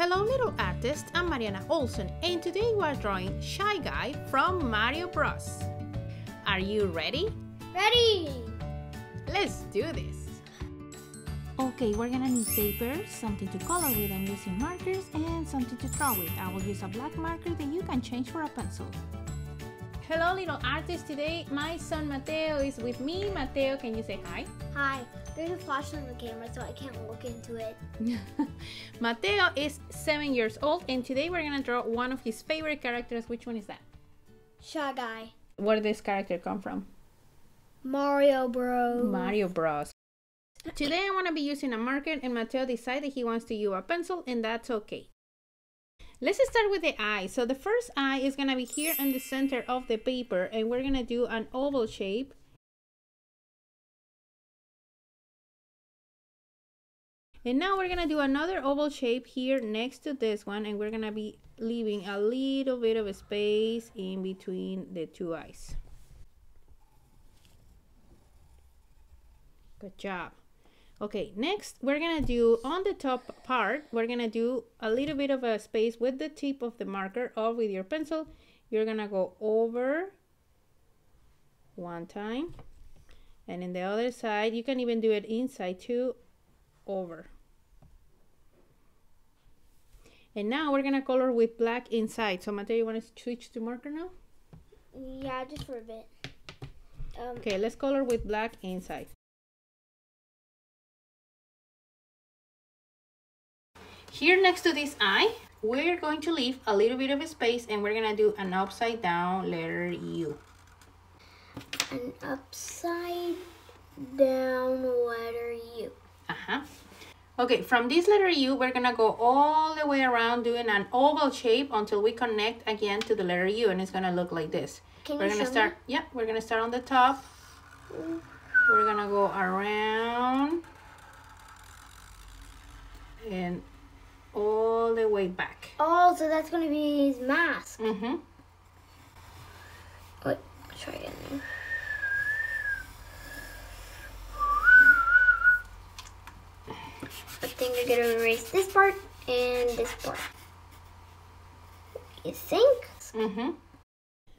Hello little artists, I'm Mariana Olsen and today we are drawing Shy Guy from Mario Bros. Are you ready? Ready! Let's do this! Okay, we're gonna need paper, something to color with. I'm using markers and something to draw with. I will use a black marker that you can change for a pencil. Hello little artists, today my son Mateo is with me. Mateo, can you say hi? Hi. There's a flash on the camera so I can't look into it. Mateo is 7 years old and today we're gonna draw one of his favorite characters. Which one is that? Shy Guy. Where did this character come from? Mario Bros. Mario Bros. Today I want to be using a marker and Mateo decided he wants to use a pencil and that's okay. Let's start with the eye. So the first eye is going to be here in the center of the paper and we're going to do an oval shape. And now we're going to do another oval shape here next to this one and we're going to be leaving a little bit of a space in between the two eyes. Good job. Okay, next we're gonna do on the top part, we're gonna do a little bit of a space with the tip of the marker or with your pencil. You're gonna go over one time and in the other side, you can even do it inside too, over. And now we're gonna color with black inside. So Mateo, you wanna switch to marker now? Yeah, just for a bit. Okay, let's color with black inside. Here next to this eye, we're going to leave a little bit of a space and we're going to do an upside down letter U. An upside down letter U. Okay, from this letter U, we're going to go all the way around doing an oval shape until we connect again to the letter U and it's going to look like this. We're going to start, yeah, we're going to start on the top. We're going to go around and all the way back. Oh, so that's going to be his mask. Mm-hmm. Wait, try it now. I think we're going to erase this part and this part. You think? Mm-hmm.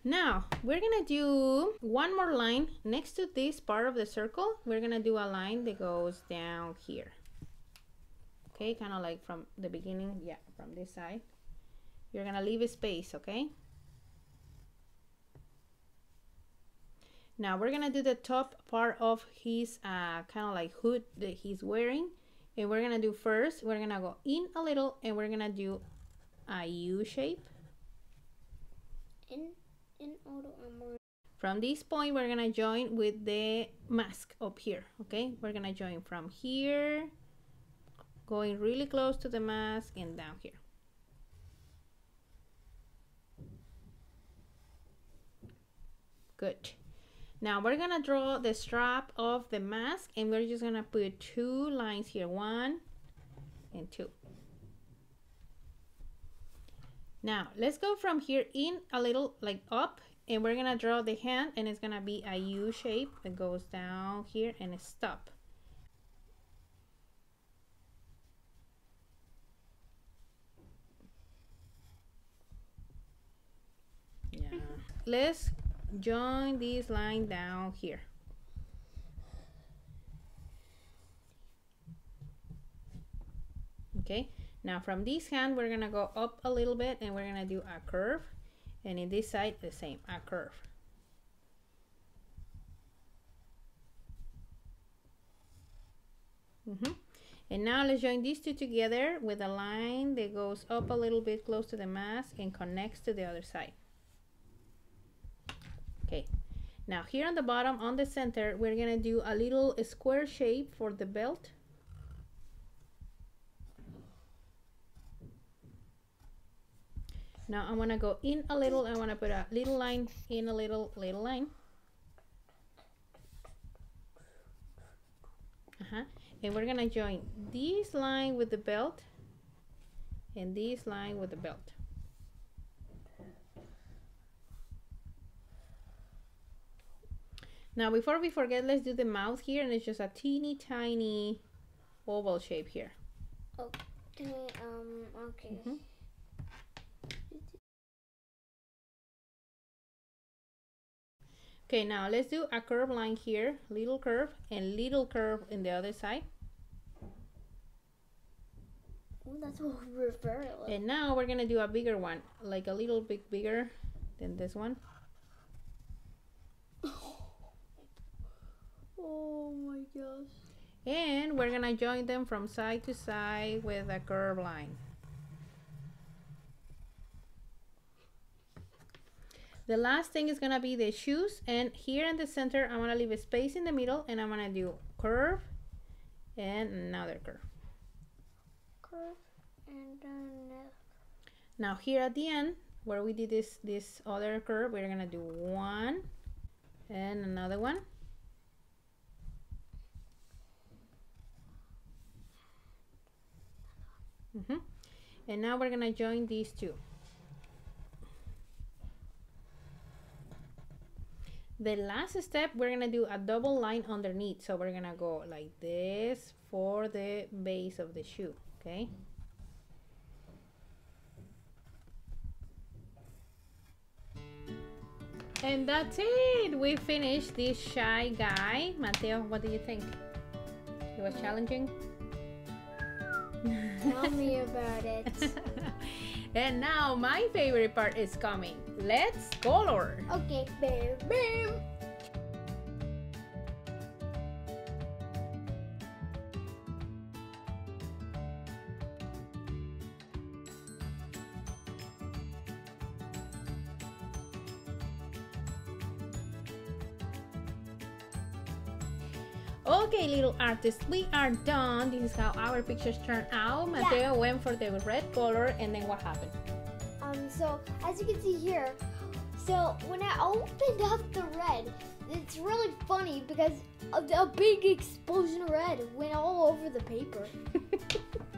Now, we're going to do one more line next to this part of the circle. We're going to do a line that goes down here. Okay, kind of like from the beginning, yeah, from this side. You're gonna leave a space, okay? Now we're gonna do the top part of his kind of like hood that he's wearing. And we're gonna do first, we're gonna go in a little and we're gonna do a U shape. In auto armor. From this point, we're gonna join with the mask up here, okay? We're gonna join from here, going really close to the mask and down here. Good. Now we're gonna draw the strap of the mask and we're just gonna put two lines here, 1 and 2. Now let's go from here in a little like up and we're gonna draw the hand and it's gonna be a U shape that goes down here and stop. Let's join this line down here. Okay, now from this hand we're gonna go up a little bit and we're gonna do a curve, and in this side the same, a curve. And now let's join these two together with a line that goes up a little bit close to the mask and connects to the other side. Okay, now here on the bottom, on the center, we're gonna do a little square shape for the belt. Now I'm gonna go in a little, I wanna put a little line in a little line. And we're gonna join this line with the belt and this line with the belt. Now before we forget, let's do the mouth here and it's just a teeny tiny oval shape here. Oh, Okay. Okay, now let's do a curve line here, little curve and little curve in the other side. Oh, that's what we're very low. And now we're gonna do a bigger one, like a little bit bigger than this one. Oh my gosh. And we're gonna join them from side to side with a curve line. The last thing is gonna be the shoes, and here in the center I'm gonna leave a space in the middle, and I'm gonna do curve and another curve. Curve and another. Now here at the end where we did this other curve, we're gonna do one and another one. And now we're gonna join these two. The last step, we're gonna do a double line underneath, so we're gonna go like this for the base of the shoe. Okay, and that's it. We finished this shy guy. Mateo, what do you think? It was challenging? Tell me about it. And now my favorite part is coming. Let's color. Okay, bam, bam. Okay, little artists, we are done. This is how our pictures turn out. Mateo went for the red color, and then what happened? So as you can see here, so when I opened up the red, it's really funny because a big explosion of red went all over the paper.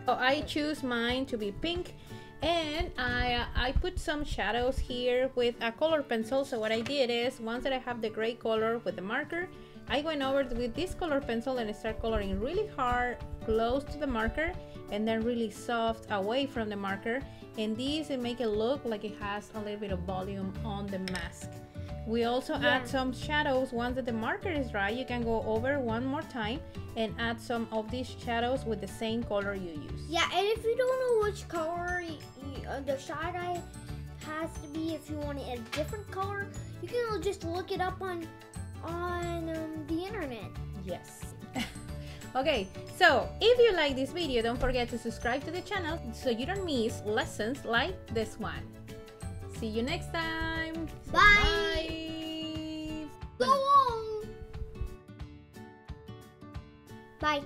So I choose mine to be pink, and I put some shadows here with a color pencil. So what I did is, once that I have the gray color with the marker, I went over with this color pencil and start coloring really hard close to the marker, and then really soft away from the marker, and these make it look like it has a little bit of volume on the mask. We also add some shadows. Once that the marker is dry, you can go over one more time and add some of these shadows with the same color you use. Yeah, and if you don't know which color the shy guy has to be, if you want it a different color, you can just look it up on the internet. Yes. Okay, so if you like this video, don't forget to subscribe to the channel so you don't miss lessons like this one. See you next time. Bye. Bye. So long. Bye.